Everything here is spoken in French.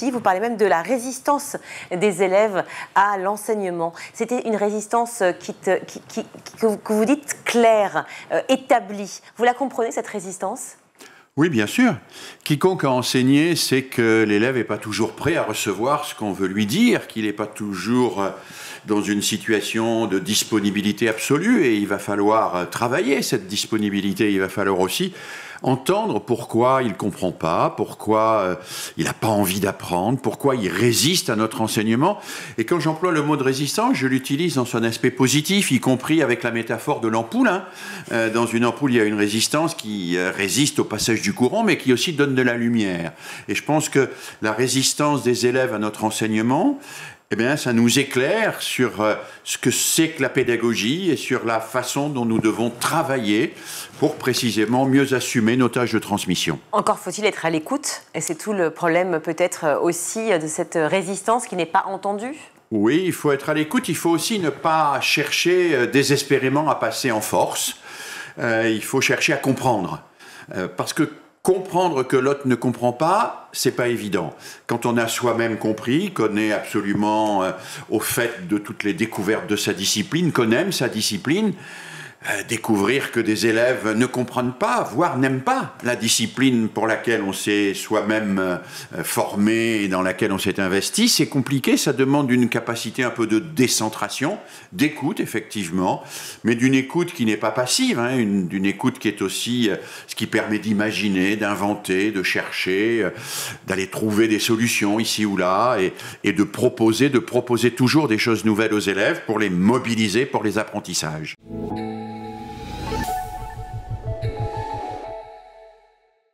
Vous parlez même de la résistance des élèves à l'enseignement. C'était une résistance que vous dites claire, établie. Vous la comprenez, cette résistance ? Oui, bien sûr. Quiconque a enseigné sait que l'élève n'est pas toujours prêt à recevoir ce qu'on veut lui dire, qu'il n'est pas toujours dans une situation de disponibilité absolue, et il va falloir travailler cette disponibilité. Il va falloir aussi entendre pourquoi il ne comprend pas, pourquoi il n'a pas envie d'apprendre, pourquoi il résiste à notre enseignement. Et quand j'emploie le mot de résistance, je l'utilise dans son aspect positif, y compris avec la métaphore de l'ampoule. Dans une ampoule, il y a une résistance qui résiste au passage du courant, mais qui aussi donne de la lumière. Et je pense que la résistance des élèves à notre enseignement, eh bien, ça nous éclaire sur ce que c'est que la pédagogie et sur la façon dont nous devons travailler pour précisément mieux assumer nos tâches de transmission. Encore faut-il être à l'écoute, et c'est tout le problème peut-être aussi de cette résistance qui n'est pas entendue. Oui, il faut être à l'écoute, il faut aussi ne pas chercher désespérément à passer en force, il faut chercher à comprendre, parce que comprendre que l'autre ne comprend pas, c'est pas évident. Quand on a soi-même compris, qu'on est absolument au fait de toutes les découvertes de sa discipline, qu'on aime sa discipline, découvrir que des élèves ne comprennent pas, voire n'aiment pas la discipline pour laquelle on s'est soi-même formé et dans laquelle on s'est investi, c'est compliqué, ça demande une capacité un peu de décentration, d'écoute effectivement, mais d'une écoute qui n'est pas passive, d'une écoute qui est aussi ce qui permet d'imaginer, d'inventer, de chercher, d'aller trouver des solutions ici ou là et de proposer toujours des choses nouvelles aux élèves pour les mobiliser pour les apprentissages.